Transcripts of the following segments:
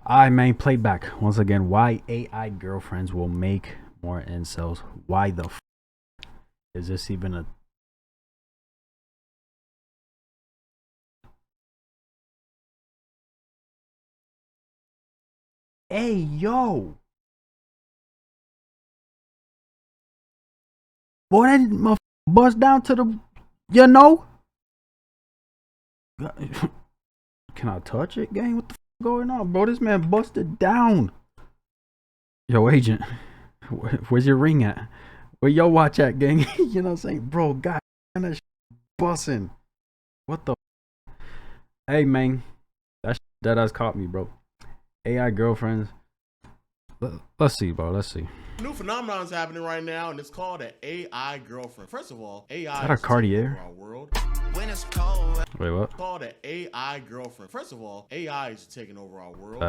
I main playback once again. Why AI girlfriends will make more incels? Why the is this even a? Hey yo, boy, that motherfucker bust down to the, you know. Can I touch it, gang? What the going on, bro? This man busted down. Yo, agent, where's your ring at? Where your watch at, gang? You know what I'm saying, bro? God, that busting. What the? Hey, man, that has caught me, bro. AI girlfriends. Let's see, bro. Let's see. New phenomenon is happening right now, and it's called an AI girlfriend. First of all, AI is that a Cartier? Our world. When it's cold. Wait, what? It's called an AI girlfriend. First of all, AI is taking over our world.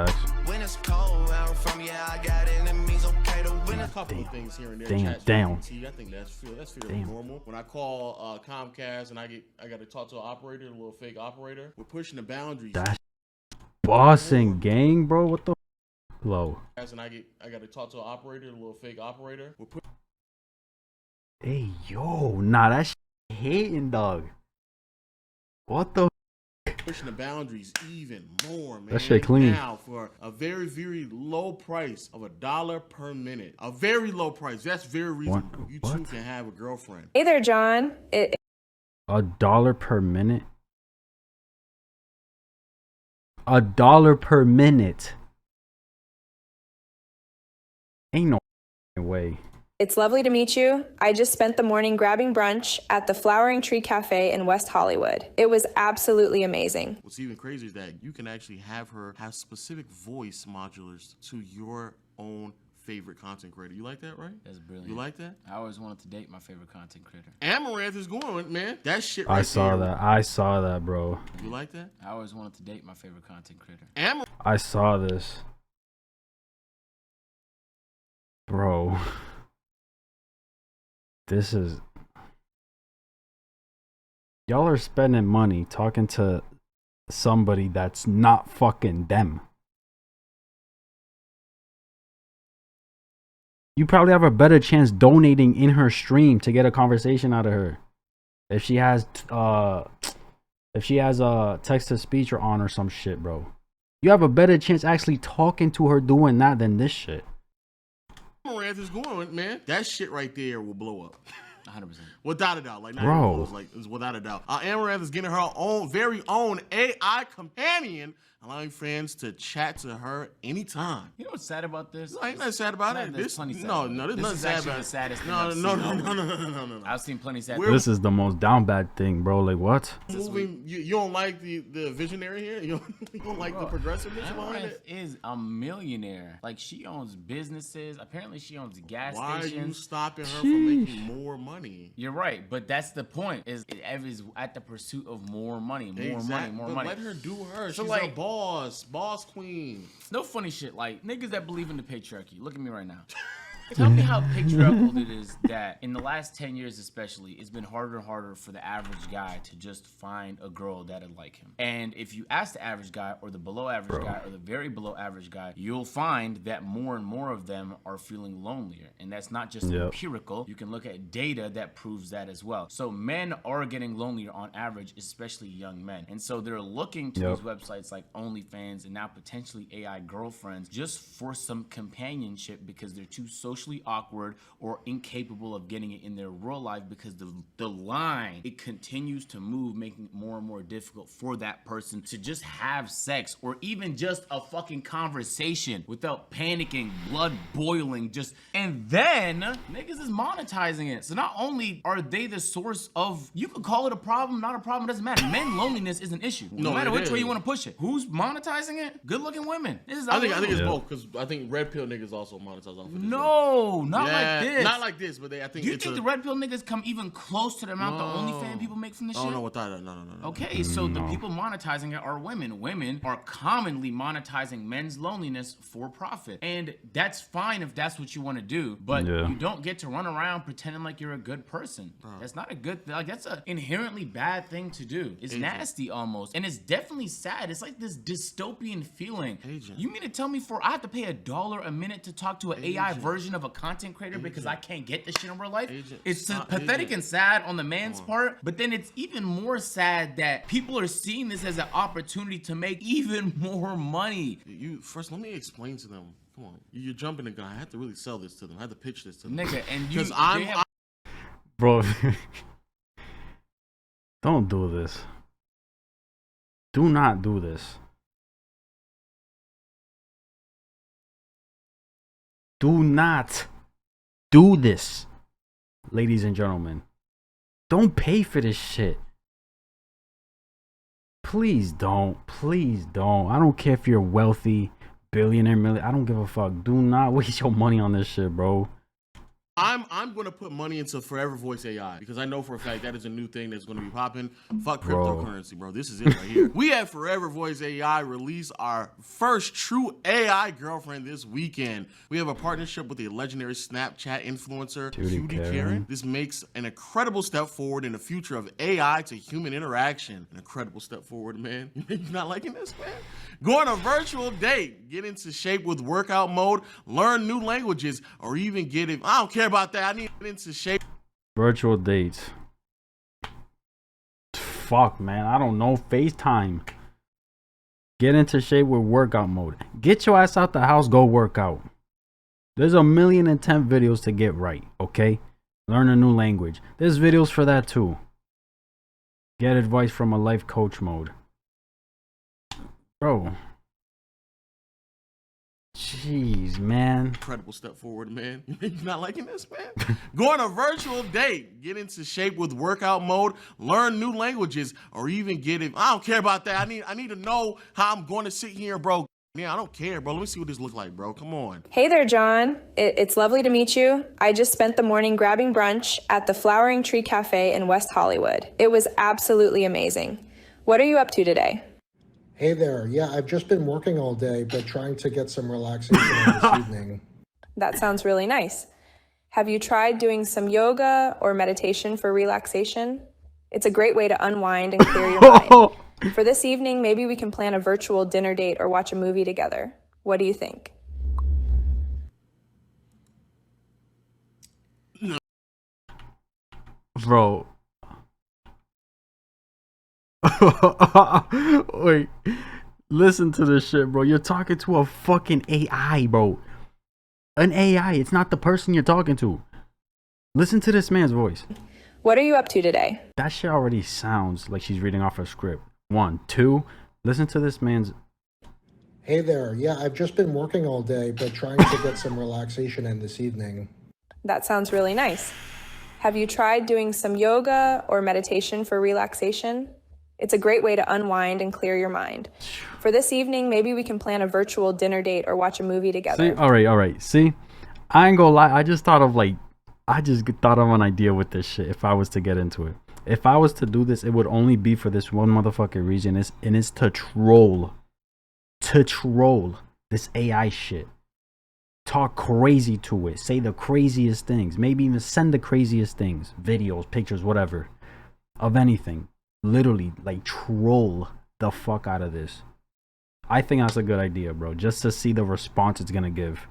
When it's cold, where I'm from, yeah, I got enemies. Okay, to win a couple of things here and there. Damn. I think that's fairly normal. When I call Comcast and I got to talk to an operator, a little fake operator, we're pushing the boundaries. That's bossing, gang, bro. What the? Low. And I got to talk to an operator, a little fake operator. Hey yo, nah, that shit hating, dog. What the? Pushing the boundaries even more, man. That shit clean. Now for a very, very low price of $1 per minute. A very low price. That's very reasonable. You too can have a girlfriend. Hey there, John. $1 per minute. $1 per minute. Ain't no way. It's lovely to meet you. I just spent the morning grabbing brunch at the Flowering Tree Cafe in West Hollywood. It was absolutely amazing. What's even crazier is that you can actually have her have specific voice modulars to your own favorite content creator. You like that, right? That's brilliant. You like that? I always wanted to date my favorite content creator. Amaranth is going, man. That shit right I saw that, bro. You like that? I always wanted to date my favorite content creator. I saw this. Bro. This is... Y'all are spending money talking to somebody that's not fucking them. You probably have a better chance donating in her stream to get a conversation out of her. If she has text to speech or on or some shit, bro. You have a better chance actually talking to her doing that than this shit. Amaranth is going, man. That shit right there will blow up. 100%. Without a doubt. Like, bro. It's without a doubt. Amaranth is getting her own very own AI companion, allowing fans to chat to her anytime. You know what's sad about this? No, ain't nothing sad about it. There's plenty sad. No, there's nothing sad about it. The saddest thing No. I've seen plenty sad. This is the most down bad thing, bro. Like, what? Moving, you don't like the visionary here? You don't like the progressiveness behind it? Is a millionaire. Like, she owns businesses. Apparently, she owns gas Why stations. Why are you stopping her from making more money? You're right, but that's the point. Is at the pursuit of more money, more money. Let her do her. So she's like, a boss queen. No funny shit. Like, niggas that believe in the patriarchy. Look at me right now. Tell me how patriarchal it is that in the last 10 years especially, it's been harder and harder for the average guy to just find a girl that'll like him. And if you ask the average guy or the below average guy or the very below average guy, you'll find that more and more of them are feeling lonelier. And that's not just empirical. You can look at data that proves that as well. So men are getting lonelier on average, especially young men. And so they're looking to these websites like OnlyFans and now potentially AI girlfriends just for some companionship because they're too socially awkward or incapable of getting it in their real life because the line, it continues to move, making it more and more difficult for that person to just have sex or even just a fucking conversation without panicking, blood boiling, and then niggas is monetizing it. So not only are they the source of, you could call it a problem, not a problem, doesn't matter. Men loneliness is an issue. No matter which way you want to push it. Who's monetizing it? Good looking women. I think it's both, because I think red pill niggas also monetize off of this. No. No, not like this. Not like this, but I think. Do you think the red pill niggas come even close to the amount the OnlyFans people make from this shit? No, without that, no. Okay, so the people monetizing it are women. Women are commonly monetizing men's loneliness for profit, and that's fine if that's what you want to do. But you don't get to run around pretending like you're a good person. That's not a good. Like that's an inherently bad thing to do. It's nasty almost, and it's definitely sad. It's like this dystopian feeling. You mean to tell me I have to pay $1 a minute to talk to an AI version of a content creator because I can't get this shit in real life? It's pathetic and sad on the man's part, but then it's even more sad that people are seeing this as an opportunity to make even more money. First, let me explain to them. Come on, you're jumping the gun. I have to really sell this to them. I have to pitch this to them, nigga. And because bro, don't do this. Do not do this. Do not do this, ladies and gentlemen. Don't pay for this shit. Please don't. Please don't. I don't care if you're wealthy, billionaire, million. I don't give a fuck. Do not waste your money on this shit, bro. I'm going to put money into Forever Voice AI because I know for a fact that is a new thing that's going to be popping. Fuck cryptocurrency, bro. This is it right here. We had Forever Voice AI release our first true AI girlfriend this weekend. We have a partnership with the legendary Snapchat influencer, Cutie Karen. This makes an incredible step forward in the future of AI to human interaction. An incredible step forward, man. You're not liking this, man? Go on a virtual date, get into shape with workout mode, learn new languages, or even get it. I don't care about that. I need to get into shape. Virtual dates. Fuck, man. I don't know. FaceTime. Get into shape with workout mode. Get your ass out the house. Go work out. There's 1,010 videos to get right. Okay. Learn a new language. There's videos for that too. Get advice from a life coach mode. Bro. Jeez, man. Incredible step forward, man. You're not liking this, man? Go on a virtual date, get into shape with workout mode, learn new languages, or even get it. I don't care about that. I need to know how I'm going to sit here, bro. Yeah, I don't care, bro. Let me see what this looks like, bro. Come on. Hey there, John. It's lovely to meet you. I just spent the morning grabbing brunch at the Flowering Tree Cafe in West Hollywood. It was absolutely amazing. What are you up to today? Hey there. Yeah, I've just been working all day, but trying to get some relaxation this evening. That sounds really nice. Have you tried doing some yoga or meditation for relaxation? It's a great way to unwind and clear your mind. For this evening, maybe we can plan a virtual dinner date or watch a movie together. What do you think? Bro. Wait, listen to this shit, bro. You're talking to a fucking AI, bro. An AI. It's not the person you're talking to. Listen to this man's voice. What are you up to today? That shit already sounds like she's reading off a script. 1, 2. Listen to this man's. Hey there. Yeah, I've just been working all day, but trying to get some relaxation in this evening. That sounds really nice. Have you tried doing some yoga or meditation for relaxation? It's a great way to unwind and clear your mind. For this evening, maybe we can plan a virtual dinner date or watch a movie together. See, all right. See, I ain't gonna lie. I just thought of an idea with this shit. If I was to get into it, if I was to do this, it would only be for this one motherfucking reason. It's to troll this AI shit. Talk crazy to it. Say the craziest things. Maybe even send the craziest things, videos, pictures, whatever, of anything. Literally, like, troll the fuck out of this. I think that's a good idea, bro. Just to see the response it's gonna give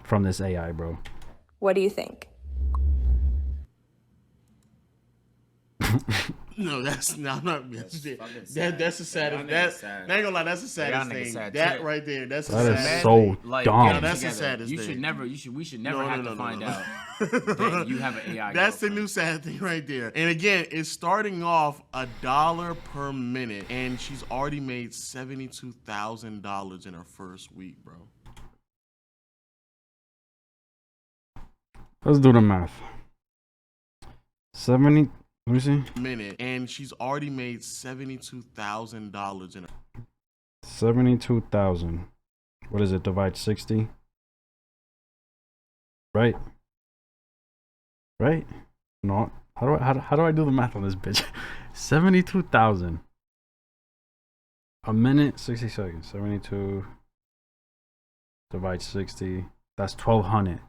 from this AI, bro. What do you think? No, that's not. That's the saddest. I ain't gonna lie. That's the saddest thing. That right there. That's the saddest. That is so dumb. Yeah, that's the saddest thing. We should never have to find out that you have an AI. That's the new sad thing right there. And again, it's starting off $1 per minute, and she's already made $72,000 in her first week, bro. Let's do the math. 70. Let me see. Minute, and she's already made $72,000 in her. 72,000. What is it? Divide 60. Right. Right. No. How do I do the math on this bitch? 72,000. A minute, 60 seconds. 72 divide 60. That's 1,200.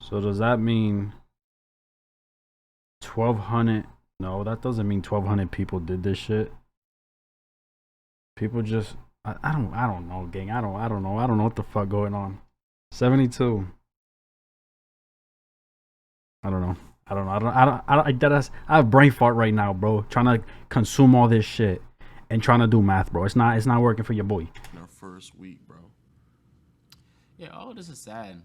So does that mean 1,200? No, that doesn't mean 1,200 people did this shit. People just I don't know, gang. I don't know what the fuck going on. 72. I don't know. I have brain fart right now, bro. Trying to consume all this shit and trying to do math, bro. It's not working for your boy. In our first week, bro. Yeah, all of this is sad.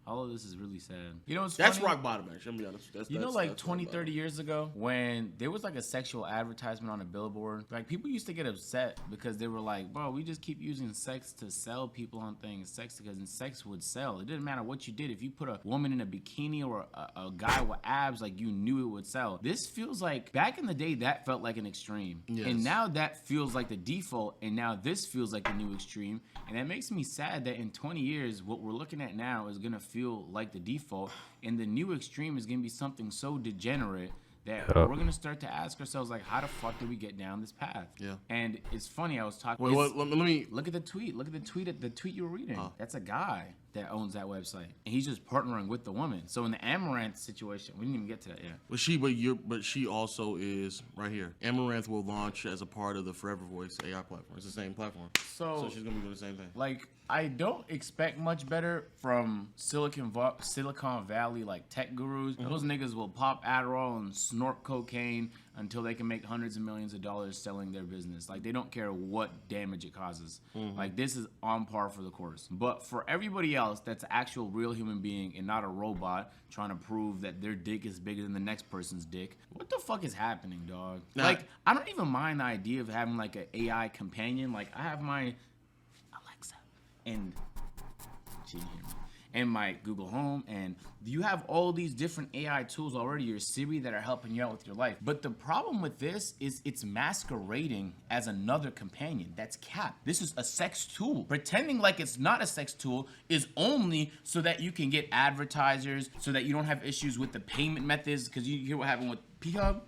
All of this is really sad. You know what's That's funny? rock bottom, actually. I'm be honest. That's Like 20, 30 years ago, when there was like a sexual advertisement on a billboard, like people used to get upset because they were like, bro, we just keep using sex to sell people on things. Sex would sell. It didn't matter what you did. If you put a woman in a bikini or a guy with abs, like you knew it would sell. This feels like, back in the day, that felt like an extreme. Yes. And now that feels like the default, and now this feels like a new extreme. And that makes me sad that in 20 years, what we're looking at now is gonna feel like the default, and the new extreme is gonna be something so degenerate that we're gonna start to ask ourselves, like, how the fuck did we get down this path? Yeah. And it's funny, I was talking. Wait, let me Look at the tweet. Look at the tweet you were reading. That's a guy that owns that website, and he's just partnering with the woman. So in the Amaranth situation, we didn't even get to that yet. But she also is right here. Amaranth will launch as a part of the Forever Voice AI platform. It's the same platform. So she's gonna be doing the same thing. Like, I don't expect much better from Silicon Valley, like tech gurus. Those niggas will pop Adderall and snort cocaine until they can make hundreds of millions of dollars selling their business. Like, they don't care what damage it causes. Like, this is on par for the course. But for everybody else that's an actual real human being and not a robot trying to prove that their dick is bigger than the next person's dick, what the fuck is happening, dog? Nah. Like, I don't even mind the idea of having like an AI companion. Like, I have my Alexa and she didn't hear me, and my Google Home, and you have all these different AI tools already, your Siri, that are helping you out with your life. But the problem with this is it's masquerading as another companion. That's cap. This is a sex tool. Pretending like it's not a sex tool is only so that you can get advertisers, so that you don't have issues with the payment methods, because you hear what happened with P-Hub.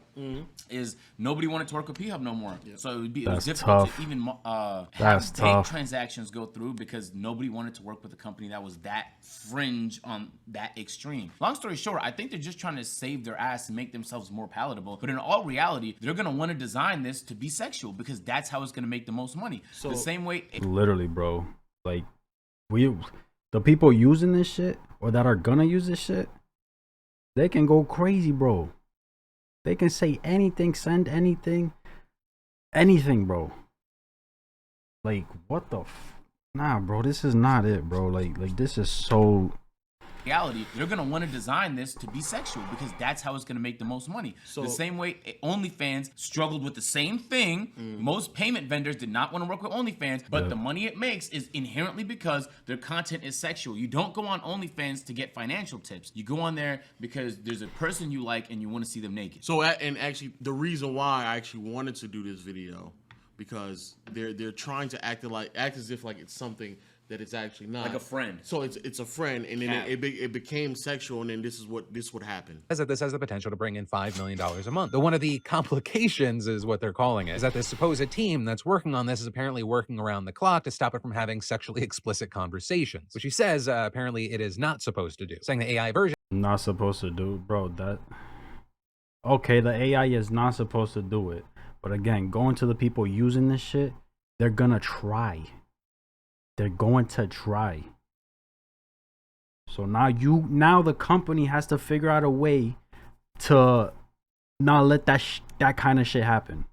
Is nobody wanted to work with P-Hub no more. So it was difficult to even have bank transactions go through, because nobody wanted to work with a company that was that fringe on that extreme. Long story short, I think they're just trying to save their ass and make themselves more palatable. But in all reality, they're going to want to design this to be sexual, because that's how it's going to make the most money. So the same way... Literally, bro. Like, the people using this shit, or that are gonna use this shit, they can go crazy, bro. They can say anything, send anything, bro. Like, what the nah, bro, this is not it, bro. Like this is so... reality, they're gonna want to design this to be sexual, because that's how it's gonna make the most money. So the same way OnlyFans struggled with the same thing. Most payment vendors did not want to work with OnlyFans, but the money it makes is inherently because their content is sexual. You don't go on OnlyFans to get financial tips. You go on there because there's a person you like and you want to see them naked. So, and actually, the reason why I actually wanted to do this video, because they're trying to act as if like it's something that it's actually not. Like a friend. So it's a friend, and then it became sexual, and then this would happen. Says that this has the potential to bring in $5 million a month. But one of the complications, is what they're calling it, is that the supposed team that's working on this is apparently working around the clock to stop it from having sexually explicit conversations, which he says apparently it is not supposed to do, saying the AI version Not supposed to do, bro. That... Okay, the AI is not supposed to do it. But again, going to the people using this shit, they're gonna try. They're going to try. So now the company has to figure out a way to not let that kind of shit happen.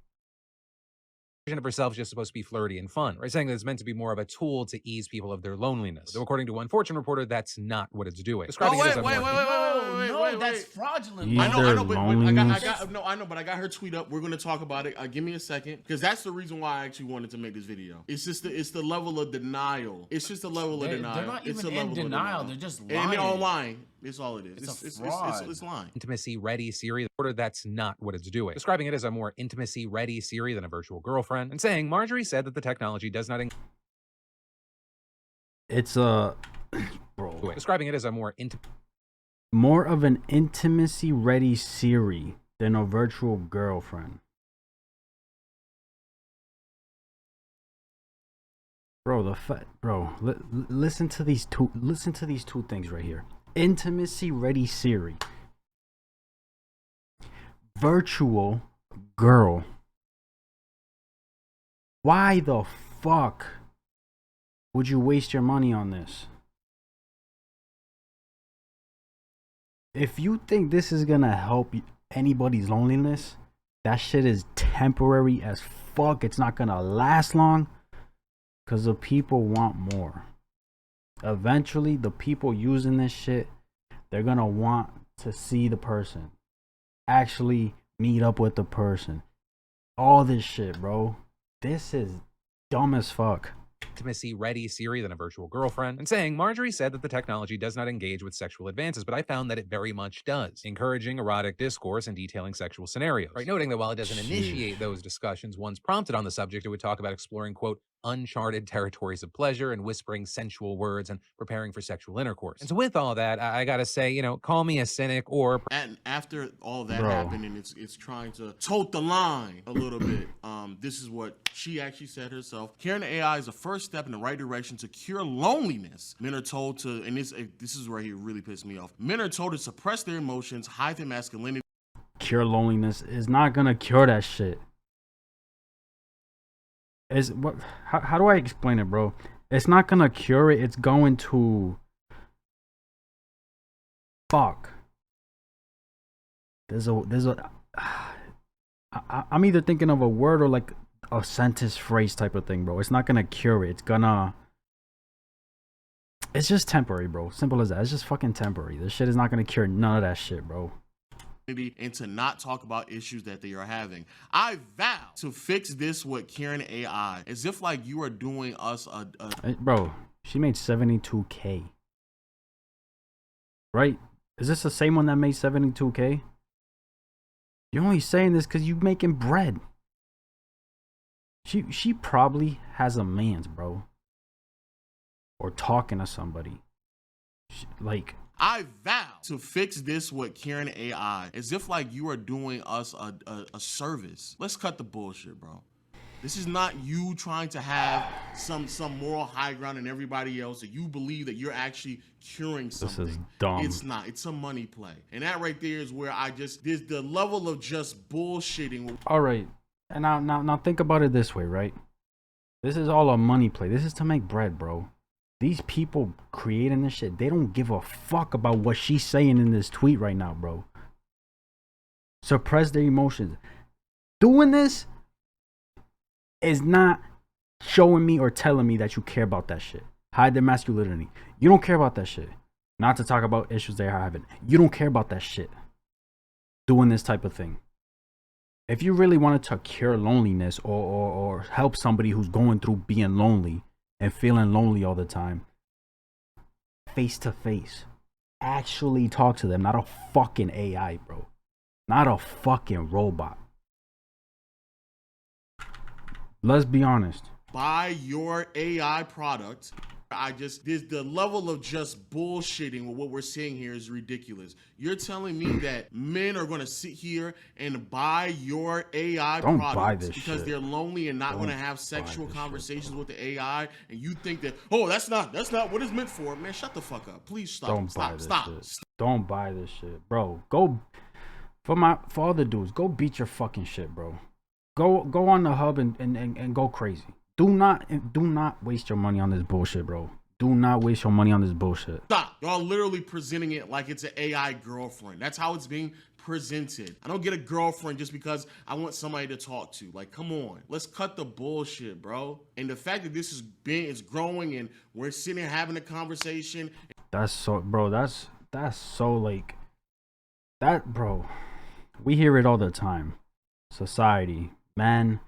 of herself is just supposed to be flirty and fun, right? Saying that it's meant to be more of a tool to ease people of their loneliness. Though according to one Fortune reporter, that's not what it's doing. Describing it as a No, that's fraudulent. I know, but I know, but I got her tweet up. We're gonna talk about it. Give me a second, because that's the reason why I actually wanted to make this video. It's the level of denial. It's just the level of denial. They're not it's even the level in denial. of They're just And lying. they're all lying. It's all it is. It's a fraud. It's lying. Intimacy-ready Siri. The reporter, that's not what it's doing. Describing it as a more intimacy-ready Siri than a virtual girlfriend, and saying Marjorie said that the technology does not... It's a Bro. describing it as a more More of an intimacy-ready Siri than a virtual girlfriend. Bro, listen to these two. Listen to these two things right here. Intimacy-ready Siri. Virtual girl. Why the fuck would you waste your money on this? If you think this is gonna help anybody's loneliness, that shit is temporary as fuck. It's not gonna last long because the people want more. Eventually, the people using this shit, they're gonna want to see the person, actually meet up with the person. All this shit, bro. This is dumb as fuck. intimacy ready Siri than a virtual girlfriend, and saying Marjorie said that the technology does not engage with sexual advances, but I found that it very much does, encouraging erotic discourse and detailing sexual scenarios. Right, noting that while it doesn't initiate those discussions, once prompted on the subject, it would talk about exploring, quote, uncharted territories of pleasure and whispering sensual words and preparing for sexual intercourse. And so with all that, I gotta say, you know, call me a cynic or... And after all that happened, and it's trying to tote the line a little bit, this is what she actually said herself. Karen AI is a first step in the right direction to cure loneliness. Men are told to, and this is where he really pissed me off. Men are told to suppress their emotions, hide their masculinity. Cure loneliness is not gonna cure that shit. Is what? How do I explain it, bro? It's not gonna cure it. It's going to fuck. I'm either thinking of a word or like a sentence phrase type of thing, bro. It's not gonna cure it. It's just temporary, bro. Simple as that. It's just fucking temporary. This shit is not gonna cure none of that shit, bro. And to not talk about issues that they are having. I vow to fix this with Karen AI, as if like you are doing us Hey, bro, she made 72K. Right? Is this the same one that made 72K? You're only saying this because you making bread. She probably has a man's, bro. Or talking to somebody. Like... I vow to fix this with Karen AI, as if like you are doing us a service. Let's cut the bullshit, bro. This is not you trying to have some moral high ground in everybody else, that you believe that you're actually curing something. This is dumb. It's not. It's a money play. And that right there is where there's the level of just bullshitting. All right. And now think about it this way, right? This is all a money play. This is to make bread, bro. These people creating this shit, they don't give a fuck about what she's saying in this tweet right now, bro. Suppress their emotions. Doing this is not showing me or telling me that you care about that shit. Hide their masculinity. You don't care about that shit. Not to talk about issues they are having. You don't care about that shit. Doing this type of thing. If you really wanted to cure loneliness or help somebody who's going through being lonely and feeling lonely all the time, face to face, actually talk to them, not a fucking AI, bro, not a fucking robot. Let's be honest. Buy your AI product. There's the level of just bullshitting with what we're seeing here is ridiculous. You're telling me that men are going to sit here and buy your AI Don't buy products this because shit. they're lonely and not going to have sexual conversations with the AI, and you think that, oh, that's not what it's meant for. Man, shut the fuck up. Please stop. Don't buy Stop. this Stop. shit. Don't buy this shit, bro. Go for all the dudes. Go beat your fucking shit, bro. Go on the hub and go crazy. Do not waste your money on this bullshit, bro. Do not waste your money on this bullshit. Stop. Y'all literally presenting it like it's an AI girlfriend. That's how it's being presented. I don't get a girlfriend just because I want somebody to talk to. Like, come on. Let's cut the bullshit, bro. And the fact that this is growing and we're sitting here having a conversation. That's so, bro. That's so like that, bro. We hear it all the time. Society, men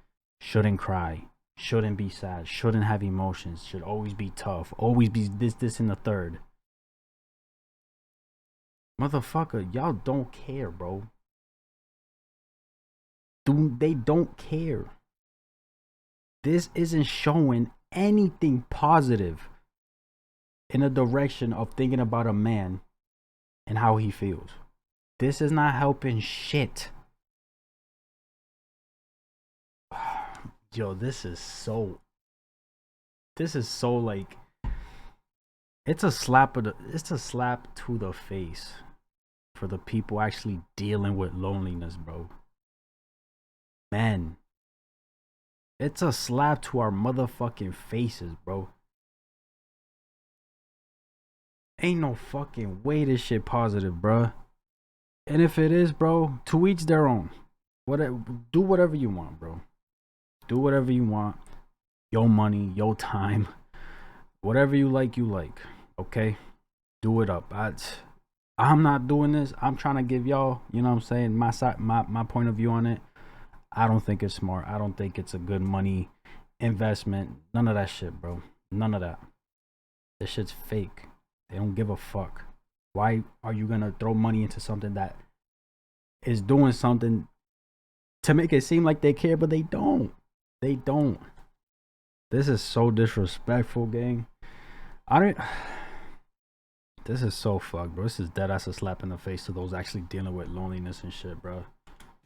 shouldn't cry. Shouldn't be sad, shouldn't have emotions, should always be tough, always be this, and the third. Motherfucker, y'all don't care, bro. They don't care. This isn't showing anything positive. in a direction of thinking about a man and how he feels. This is not helping shit. Yo, this is so like, it's a slap to the face for the people actually dealing with loneliness, bro. Men, it's a slap to our motherfucking faces, bro. Ain't no fucking way this shit positive, bro. And if it is, bro, to each their own. Do whatever you want, bro. Do whatever you want. Your money, your time. Whatever you like, okay? Do it up. I'm not doing this. I'm trying to give y'all, you know what I'm saying, my side, my point of view on it. I don't think it's smart. I don't think it's a good money investment. None of that shit, bro. None of that. This shit's fake. They don't give a fuck. Why are you gonna throw money into something that is doing something to make it seem like they care, but they don't? They don't. This is so disrespectful, gang. This is so fucked, bro. This is dead ass a slap in the face to those actually dealing with loneliness and shit, bro.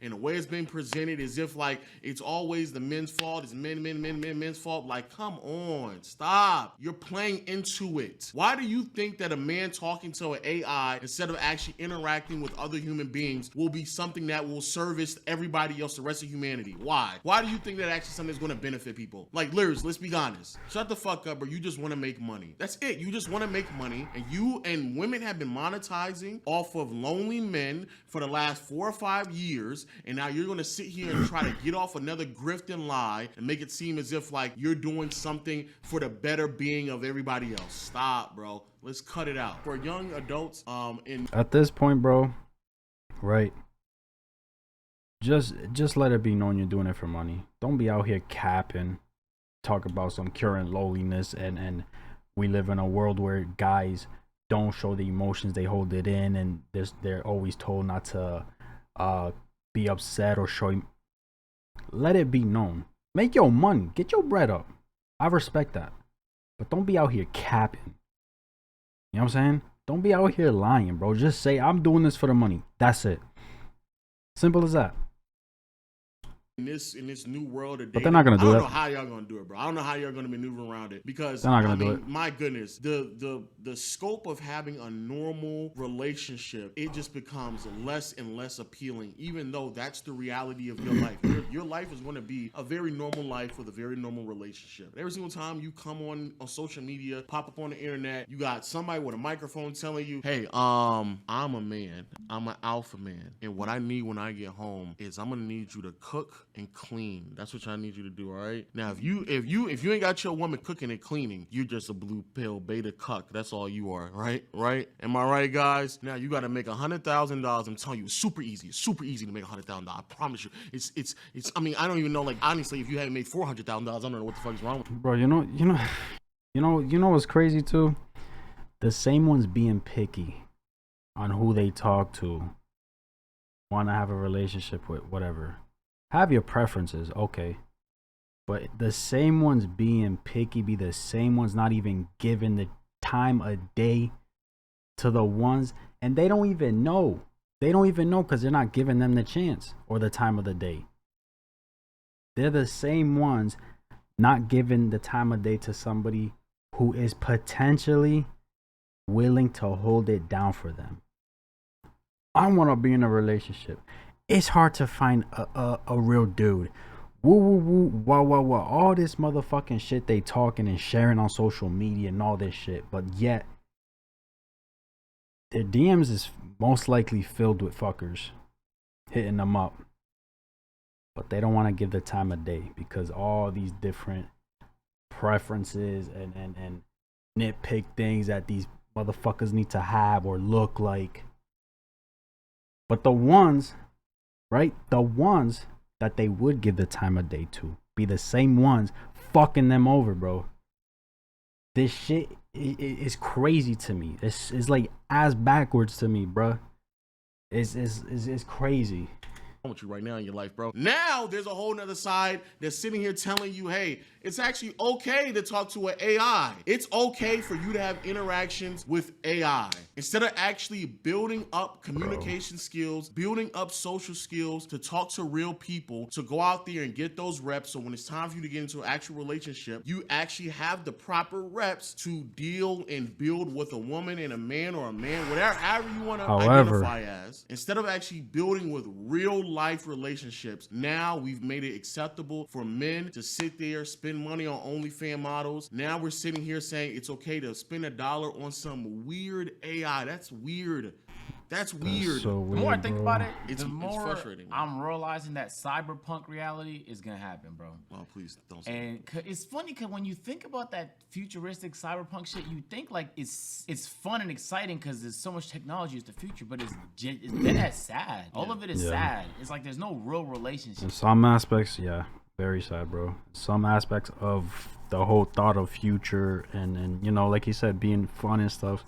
And the way it's being presented is if like it's always the men's fault, it's men's fault. Like, come on, stop. You're playing into it. Why do you think that a man talking to an AI instead of actually interacting with other human beings will be something that will service everybody else, the rest of humanity? Why? Why do you think that actually something is going to benefit people? Like, Liz, let's be honest. Shut the fuck up, bro. You just want to make money. That's it. You just want to make money. And you and women have been monetizing off of lonely men for the last 4 or 5 years. And now you're going to sit here and try to get off another grift and lie and make it seem as if like you're doing something for the better being of everybody else. Stop, bro. Let's cut it out. For young adults, at this point, bro, right? Just let it be known you're doing it for money. Don't be out here capping, talk about some current loneliness, and we live in a world where guys don't show the emotions, they hold it in, and they're always told not to be upset or show. Let it be known. Make your money. Get your bread up. I respect that. But don't be out here capping. You know what I'm saying? Don't be out here lying, bro. Just say, I'm doing this for the money. That's it. Simple as that. In this new world today, But they're not gonna do it. I don't know how y'all gonna do it, bro. I don't know how you're gonna maneuver around it because They're not gonna do it. My goodness, the scope of having a normal relationship, it just becomes less and less appealing, even though that's the reality of your life. Your life is going to be a very normal life with a very normal relationship. Every single time you come on social media, pop up on the internet, you got somebody with a microphone telling you, "Hey, I'm a man. I'm an alpha man, and what I need when I get home is I'm gonna need you to cook and clean. That's what I need you to do, all right? Now, if you ain't got your woman cooking and cleaning, you're just a blue pill beta cuck. That's all you are, right? Right? Am I right, guys? Now you got to make $100,000. I'm telling you, it's super easy. It's super easy to make $100,000. I promise you. It's. I mean, I don't even know. Like, honestly, if you hadn't made $400,000, I don't know what the fuck is wrong with you. Bro, you know what's crazy too? The same ones being picky on who they talk to, want to have a relationship with, whatever. Have your preferences, okay. But the same ones being picky be the same ones not even giving the time of day to the ones, and they don't even know. They don't even know because they're not giving them the chance or the time of the day. They're the same ones not giving the time of day to somebody who is potentially willing to hold it down for them. I want to be in a relationship. It's hard to find a real dude. Woo woo woo, wah wah wah. All this motherfucking shit they talking and sharing on social media and all this shit. But yet, their DMs is most likely filled with fuckers hitting them up. But they don't want to give the time of day because all these different preferences and nitpick things that these motherfuckers need to have or look like. But the ones, right? The ones that they would give the time of day to be the same ones fucking them over, bro. This shit is crazy to me. It's like ass backwards to me, bro. It's crazy. with you right now in your life, bro. Now there's a whole nother side that's sitting here telling you, hey, it's actually okay to talk to an AI. It's okay for you to have interactions with AI. Instead of actually building up communication skills, building up social skills, to talk to real people, to go out there and get those reps, so when it's time for you to get into an actual relationship, you actually have the proper reps to deal and build with a woman and a man, or a man, whatever, however you want to identify as. Instead of actually building with real life relationships, now we've made it acceptable for men to sit there, spend money on OnlyFans models. Now we're sitting here saying it's okay to spend $1 on some weird AI. That's weird. That's weird. So weird. The more I think about it, It's frustrating, man. I'm realizing that cyberpunk reality is gonna happen, bro. Oh, please don't say And it's funny because when you think about that futuristic cyberpunk shit, you think like it's fun and exciting because there's so much technology. It's the future, but it's dead ass sad. All of it is sad. It's like there's no real relationship. In some aspects, yeah, very sad, bro. Some aspects of the whole thought of future and you know, like you said, being fun and stuff.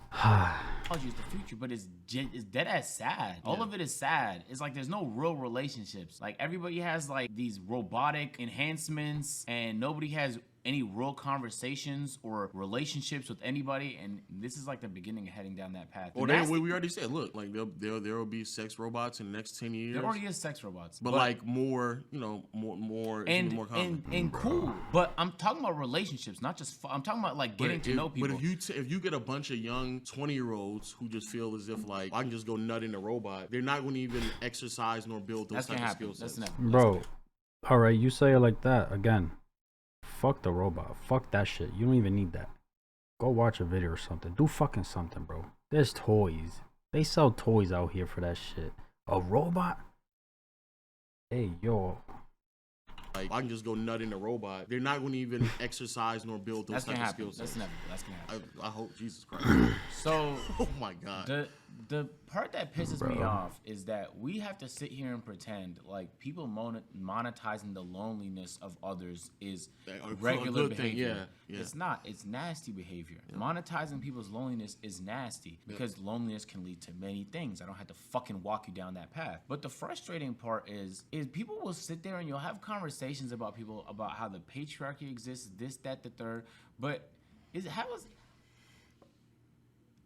Technology is the future, but it's dead ass sad. All of it is sad. It's like there's no real relationships. Like everybody has like these robotic enhancements, and nobody has any real conversations or relationships with anybody. And this is like the beginning of heading down that path. Or we already said, look, like there will be sex robots in the next 10 years. There already is sex robots, but like more, you know, more common. And cool. But I'm talking about relationships, not just. I'm talking about like getting to know people. But if you get a bunch of young 20-year-olds who just feel as if like I can just go nut in a robot, they're not going to even exercise nor build those type of skill sets. Bro, all right, you say it like that again. Fuck the robot. Fuck that shit. You don't even need that. Go watch a video or something. Do fucking something, bro. There's toys. They sell toys out here for that shit. A robot? Hey, yo. Like I can just go nut in a robot. They're not going to even exercise nor build those type of skill sets. That's gonna happen. I hope, Jesus Christ. So, oh my God. The part that pisses me off is that we have to sit here and pretend like people monetizing the loneliness of others is regular behavior. Yeah. It's not. It's nasty behavior. Yeah. Monetizing people's loneliness is nasty because loneliness can lead to many things. I don't have to fucking walk you down that path. But the frustrating part is people will sit there and you'll have conversations about people about how the patriarchy exists, this, that, the third. But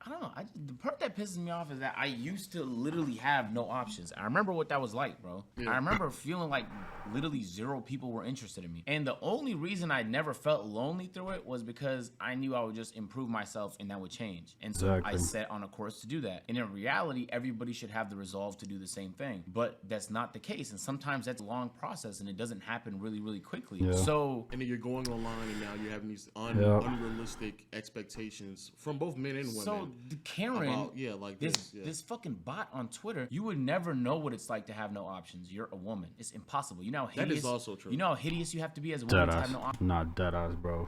I don't know. The part that pisses me off is that I used to literally have no options. I remember what that was like, bro. Yeah. I remember feeling like literally 0 people were interested in me. And the only reason I never felt lonely through it was because I knew I would just improve myself and that would change. And so I set on a course to do that. And in reality, everybody should have the resolve to do the same thing. But that's not the case. And sometimes that's a long process and it doesn't happen really, really quickly. Yeah. So, and then you're going online and now you're having these unrealistic expectations from both men and women. So the Karen, this fucking bot on Twitter, you would never know what it's like to have no options. You're a woman. It's impossible. You know how hideous, that is also true. You know how hideous you have to be as a woman to have no options? Not dead ass, bro.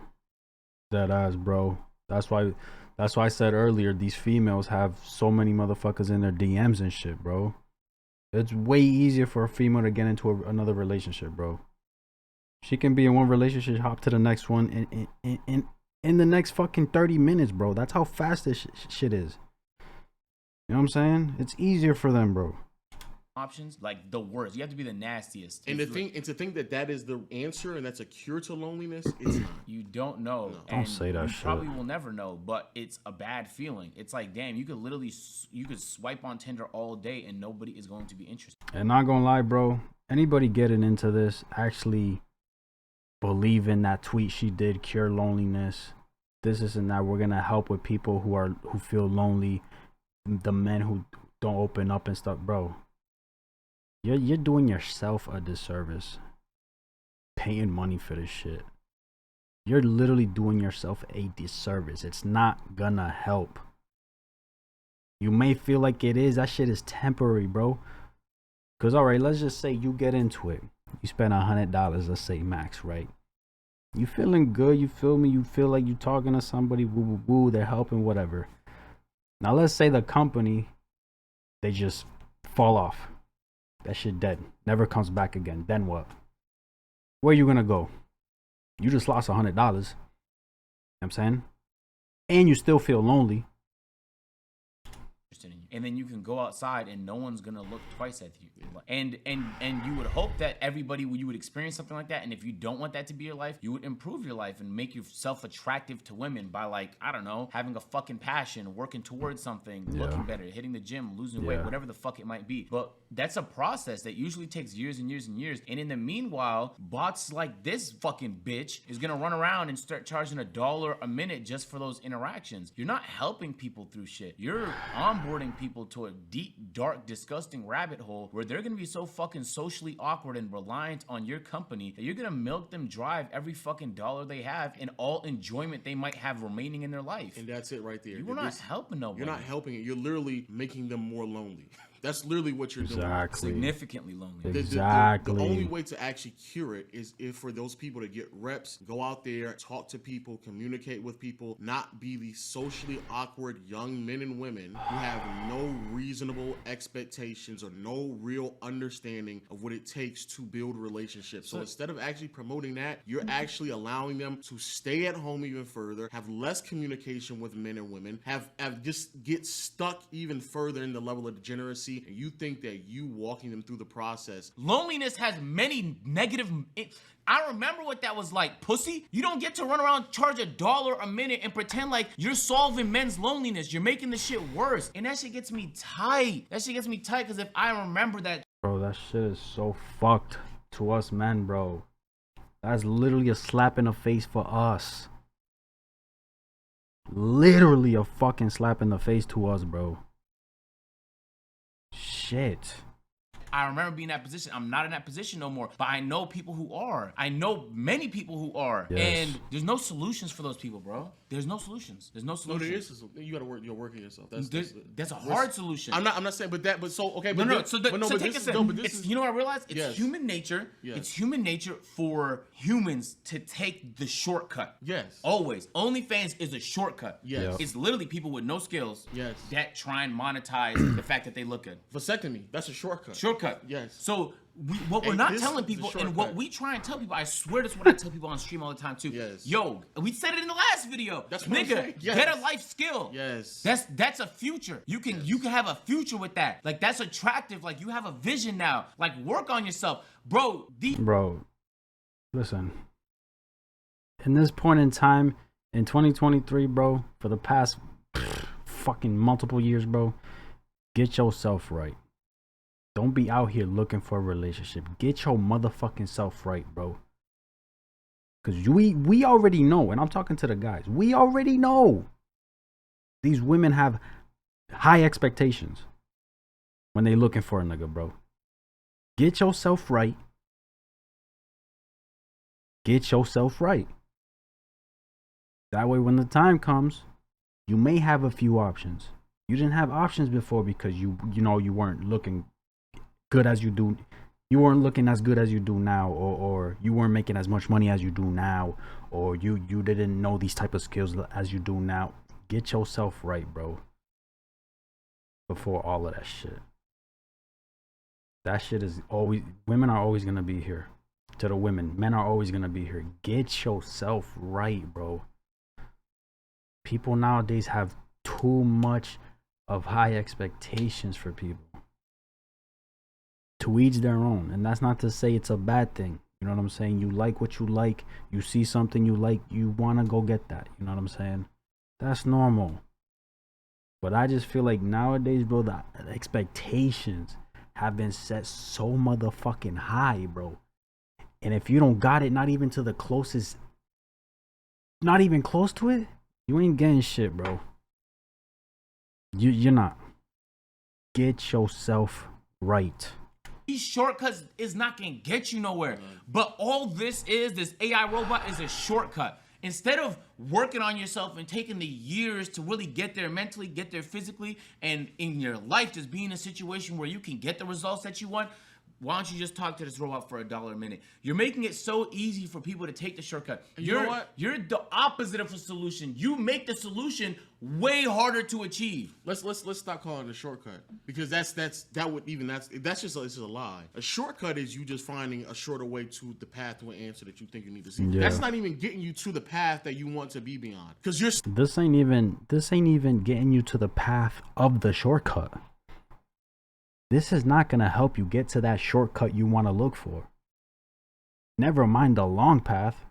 Dead ass, bro. That's why I said earlier, these females have so many motherfuckers in their DMs and shit, bro. It's way easier for a female to get into another relationship, bro. She can be in one relationship, hop to the next one, in the next fucking 30 minutes, bro. That's how fast this shit is. You know what I'm saying? It's easier for them, bro. Options, like the worst. You have to be the nastiest. And to think that is the answer and that's a cure to loneliness, it's not. You don't know. No. Don't say that shit. You probably will never know, but it's a bad feeling. It's like, damn, you could swipe on Tinder all day and nobody is going to be interested. And not gonna lie, bro, anybody getting into this actually believe in that tweet she did, cure loneliness, this and that, we're gonna help with people who feel lonely, the men who don't open up and stuff, bro. You're doing yourself a disservice paying money for this shit. You're literally doing yourself a disservice. It's not gonna help. You may feel like it is. That shit is temporary, bro. Because all right, let's just say you get into it. You spend $100, let's say max, right? You feeling good, you feel me? You feel like you talking to somebody, woo woo woo, they're helping, whatever. Now let's say the company, they just fall off. That shit dead. Never comes back again. Then what? Where you gonna go? You just lost $100. You know what I'm saying? And you still feel lonely. and then you can go outside and no one's gonna look twice at you. And you would hope that everybody, you would experience something like that, and if you don't want that to be your life, you would improve your life and make yourself attractive to women by, like, I don't know, having a fucking passion, working towards something, looking better, hitting the gym, losing weight, whatever the fuck it might be. But that's a process that usually takes years and years and years. And in the meanwhile, bots like this fucking bitch is gonna run around and start charging $1 a minute just for those interactions. You're not helping people through shit. You're onboarding people to a deep, dark, disgusting rabbit hole where they're gonna be so fucking socially awkward and reliant on your company that you're gonna milk them dry every fucking dollar they have and all enjoyment they might have remaining in their life. And that's it right there. You're not helping nobody. You're not helping it. You're literally making them more lonely. That's literally what you're doing. Significantly lonely. The only way to actually cure it is if for those people to get reps, go out there, talk to people, communicate with people, not be these socially awkward young men and women who have no reasonable expectations or no real understanding of what it takes to build relationships. So instead of actually promoting that, you're actually allowing them to stay at home even further, have less communication with men and women, have just get stuck even further in the level of degeneracy. And you think that you walking them through the process. Loneliness has many negative. I remember what that was like, pussy. You don't get to run around, charge $1 a minute and pretend like you're solving men's loneliness. You're making the shit worse. And that shit gets me tight. That shit gets me tight because if I remember that. Bro, that shit is so fucked to us men, bro. That's literally a slap in the face for us. Literally a fucking slap in the face to us, bro. Shit. I remember being in that position. I'm not in that position no more, but I know people who are. I know many people who are. Yes. And there's no solutions for those people, bro. There's no solutions. There's no solutions. No, there is. You gotta work. You're working yourself. That's a hard solution. I'm not saying, but take a second. You know what I realized? It's human nature. Yes. It's human nature for humans to take the shortcut. Yes. Always. OnlyFans is a shortcut. Yes. It's literally people with no skills. Yes. That try and monetize the fact that they look good. Vasectomy. That's a shortcut. Shortcut. Yes. So what we're not telling people, and what we try and tell people, I swear this is what I tell people on stream all the time too. Yes. Yo, we said it in the last video. That's what I'm saying. Yes. Get a life skill. Yes. That's a future. You can have a future with that. Like that's attractive. Like you have a vision now. Like work on yourself, bro. Bro, listen. In this point in time, in 2023, bro, for the past fucking multiple years, bro, get yourself right. Don't be out here looking for a relationship. Get your motherfucking self right, bro. Because we already know, and I'm talking to the guys, we already know these women have high expectations when they looking for a nigga, bro. Get yourself right. Get yourself right. That way when the time comes, you may have a few options. You didn't have options before because you weren't looking good as you do. You weren't looking as good as you do now, or you weren't making as much money as you do now, or you didn't know these type of skills as you do now. Get yourself right, bro, before all of that shit. That shit is always, women are always gonna be here. To the women, men are always gonna be here. Get yourself right, bro. People nowadays have too much of high expectations for people. To each their own. And that's not to say it's a bad thing. You know what I'm saying? You like what you like. You see something you like. You want to go get that. You know what I'm saying? That's normal. But I just feel like nowadays, bro, the expectations have been set so motherfucking high, bro. And if you don't got it, not even to the closest, not even close to it, you ain't getting shit, bro. You're not. Get yourself right. These shortcuts is not gonna get you nowhere. But all this AI robot is a shortcut. Instead of working on yourself and taking the years to really get there mentally, get there physically, and in your life just being in a situation where you can get the results that you want, Why don't you just talk to this robot for $1 a minute? You're making it so easy for people to take the shortcut. You know what? You're the opposite of a solution. You make the solution way harder to achieve. Let's stop calling it a shortcut, because that's just a lie. A shortcut is you just finding a shorter way to the path to an answer that you think you need to see. Yeah. That's not even getting you to the path that you want to be beyond, because you're This ain't even getting you to the path of the shortcut. This is not gonna help you get to that shortcut you want to look for. Never mind the long path.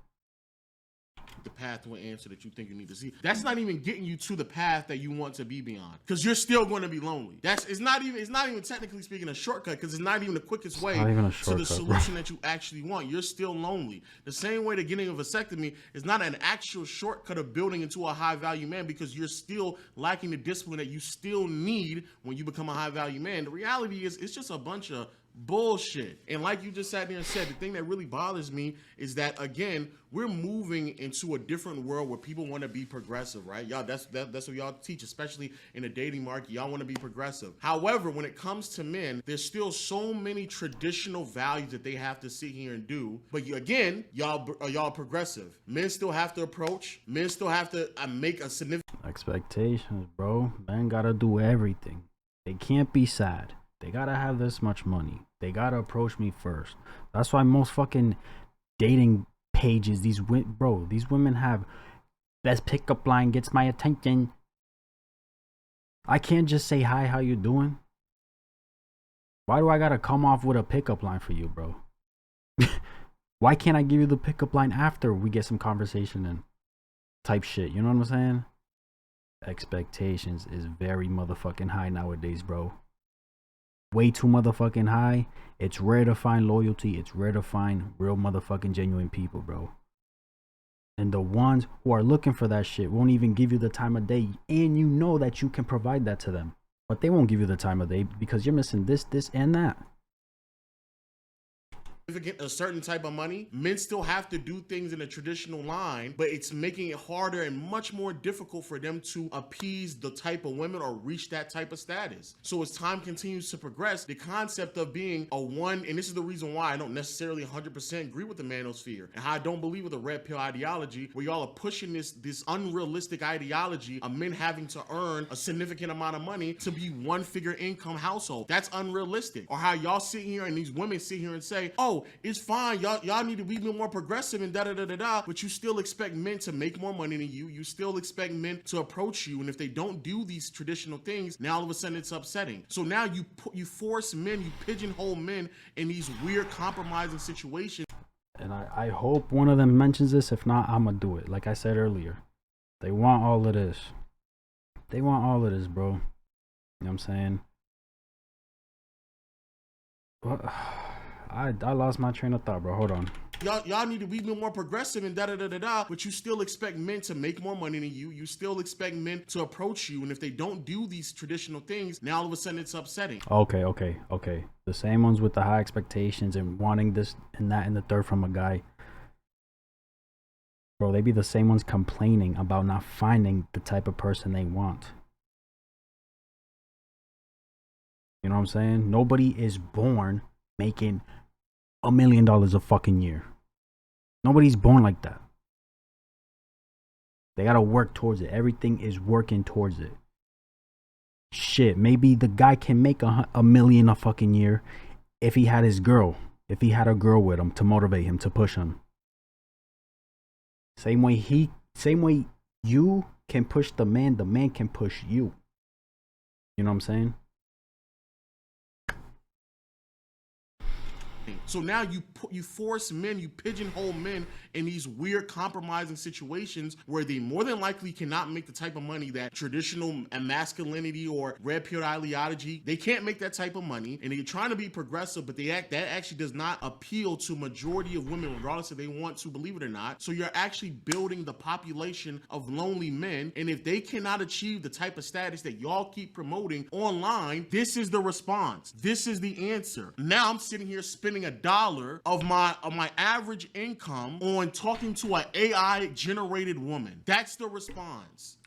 the path to an answer that you think you need to see. That's not even getting you to the path that you want to be beyond, because you're still going to be lonely. It's not even technically speaking a shortcut, because it's not even the quickest way to the solution that you actually want. You're still lonely. The same way the getting a vasectomy is not an actual shortcut of building into a high value man, because you're still lacking the discipline that you still need when you become a high value man. The reality is it's just a bunch of bullshit. And like you just sat there and said, the thing that really bothers me is that, again, we're moving into a different world where people want to be progressive, right? Y'all, that's what y'all teach, especially in the dating market. Y'all want to be progressive. However, when it comes to men, there's still so many traditional values that they have to sit here and do. But y'all progressive. Men still have to approach. Men still have to make a significant Expectations, bro. Men gotta do everything. They can't be sad. They gotta have this much money. They gotta approach me first. That's why most fucking dating pages, these women have best pickup line gets my attention. I can't just say hi, how you doing? Why do I gotta come off with a pickup line for you, bro? Why can't I give you the pickup line after we get some conversation in? Type shit, you know what I'm saying? Expectations is very motherfucking high nowadays, bro. Way too motherfucking high. It's rare to find loyalty. It's rare to find real motherfucking genuine people, bro. And the ones who are looking for that shit won't even give you the time of day, and you know that you can provide that to them, but they won't give you the time of day because you're missing this, and that. a certain type of money. Men still have to do things in a traditional line, but it's making it harder and much more difficult for them to appease the type of women or reach that type of status. So as time continues to progress, the concept of being a one, and this is the reason why I don't necessarily 100% agree with the manosphere, and how I don't believe with the red pill ideology, where y'all are pushing this unrealistic ideology of men having to earn a significant amount of money to be one-figure income household. That's unrealistic. Or how y'all sit here and these women sit here and say, oh, it's fine, y'all need to be more progressive and da-da-da-da-da, but you still expect men to make more money than you. You still expect men to approach you, and if they don't do these traditional things, now all of a sudden it's upsetting. So now you force men, you pigeonhole men in these weird compromising situations. And I hope one of them mentions this. If not, I'm gonna do it. Like I said earlier, they want all of this. They want all of this, bro. You know what I'm saying? What? I lost my train of thought, bro. Hold on. Y'all need to be more progressive and da-da-da-da-da, but you still expect men to make more money than you. You still expect men to approach you, and if they don't do these traditional things, now all of a sudden it's upsetting. Okay. The same ones with the high expectations and wanting this and that and the third from a guy. Bro, they be the same ones complaining about not finding the type of person they want. You know what I'm saying? Nobody is born making $1 million a fucking year. Nobody's born like that. They gotta work towards it. Everything is working towards it. Shit, maybe the guy can make $1 million a fucking year if he had his girl. If he had a girl with him to motivate him, to push him. Same way you can push the man can push you. You know what I'm saying? So now you force men, you pigeonhole men in these weird compromising situations where they more than likely cannot make the type of money that traditional masculinity or red pill ideology, they can't make that type of money, and they're trying to be progressive, but that actually does not appeal to majority of women, regardless if they want to believe it or not. So you're actually building the population of lonely men, and if they cannot achieve the type of status that y'all keep promoting online, this is the response. This is the answer. Now I'm sitting here spending $1 of my average income on talking to an AI generated woman. That's the response.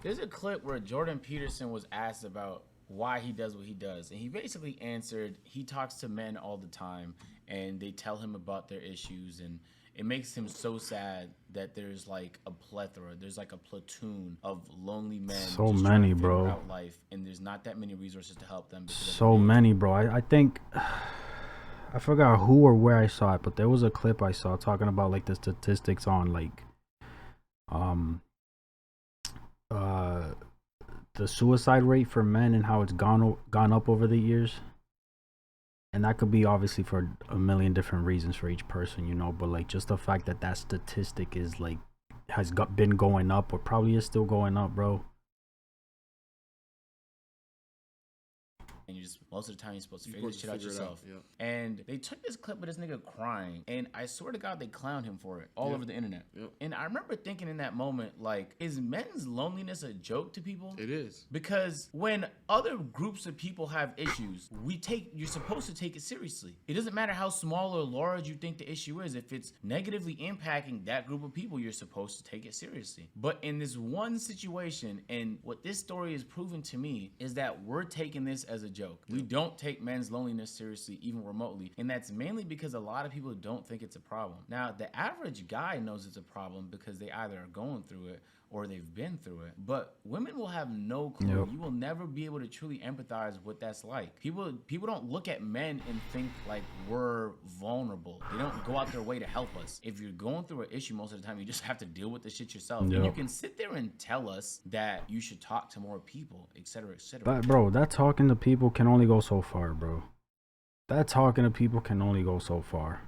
There's a clip where Jordan Peterson was asked about why he does what he does. And he basically answered, he talks to men all the time and they tell him about their issues, and it makes him so sad that there's like a plethora, there's like a platoon of lonely men. So just many, trying to figure bro. out life, and there's not that many resources to help them. So many, bro. I think I forgot who or where I saw it, but there was a clip I saw talking about like the statistics on like the suicide rate for men and how it's gone up over the years. And that could be obviously for a million different reasons for each person, you know, but like just the fact that that statistic is like been going up, or probably is still going up, bro. And you just, most of the time, you're supposed to figure this shit out yourself. Yep. And they took this clip of this nigga crying, and I swear to God, they clowned him for it all over the internet. Yep. And I remember thinking in that moment, like, is men's loneliness a joke to people? It is. Because when other groups of people have issues, you're supposed to take it seriously. It doesn't matter how small or large you think the issue is. If it's negatively impacting that group of people, you're supposed to take it seriously. But in this one situation, and what this story is proving to me, is that we're taking this as a joke. We don't take men's loneliness seriously, even remotely. And that's mainly because a lot of people don't think it's a problem. Now, the average guy knows it's a problem because they either are going through it or they've been through it. But women will have no clue. Yep. You will never be able to truly empathize what that's like. People don't look at men and think like we're vulnerable. They don't go out their way to help us. If you're going through an issue, most of the time you just have to deal with the shit yourself. Yep. And you can sit there and tell us that you should talk to more people, etc., etc. But bro, that talking to people can only go so far, bro. That talking to people can only go so far.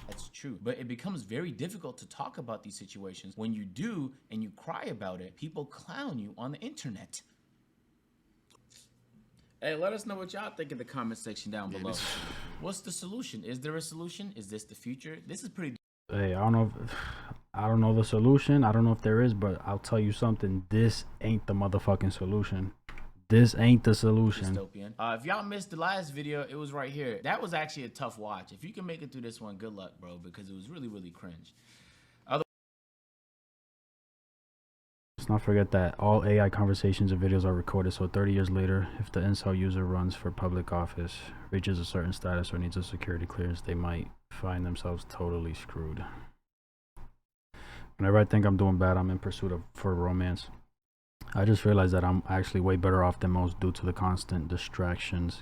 That's true. But it becomes very difficult to talk about these situations. When you do and you cry about it, people clown you on the internet. Hey, let us know what y'all think in the comment section down below. What's the solution? Is there a solution? Is this the future? This is pretty... Hey, I don't know the solution. I don't know if there is, but I'll tell you something. This ain't the motherfucking solution. This ain't the solution. Dystopian. If y'all missed the last video, it was right here. That was actually a tough watch. If you can make it through this one, good luck, bro, because it was really, really cringe. Let's not forget that all AI conversations and videos are recorded, so 30 years later, if the incel user runs for public office, reaches a certain status, or needs a security clearance, they might find themselves totally screwed. Whenever I think I'm doing bad, I'm in pursuit for romance. I just realized that I'm actually way better off than most due to the constant distractions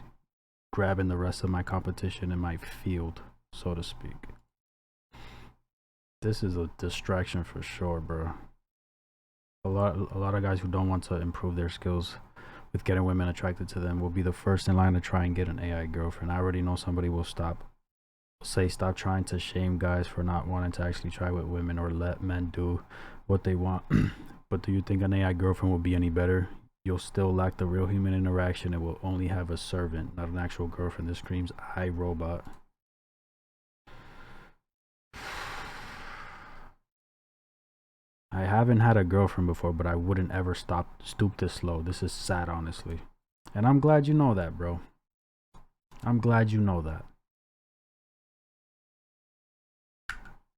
grabbing the rest of my competition in my field, so to speak. This is a distraction for sure, bro. A lot of guys who don't want to improve their skills with getting women attracted to them will be the first in line to try and get an AI girlfriend. I already know somebody will stop trying to shame guys for not wanting to actually try with women or let men do what they want. But do you think an AI girlfriend will be any better? You'll still lack the real human interaction. It will only have a servant, not an actual girlfriend that screams, "I robot." I haven't had a girlfriend before, but I wouldn't ever stoop this low. This is sad, honestly. And I'm glad you know that, bro. I'm glad you know that.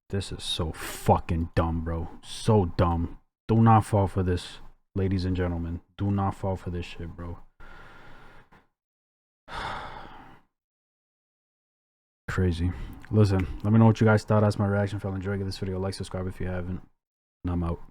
This is so fucking dumb, bro. So dumb. Do not fall for this, ladies and gentlemen. Do not fall for this shit, bro. Crazy. Listen, let me know what you guys thought. That's my reaction. If y'all enjoyed, give this video a like, subscribe if you haven't. And I'm out.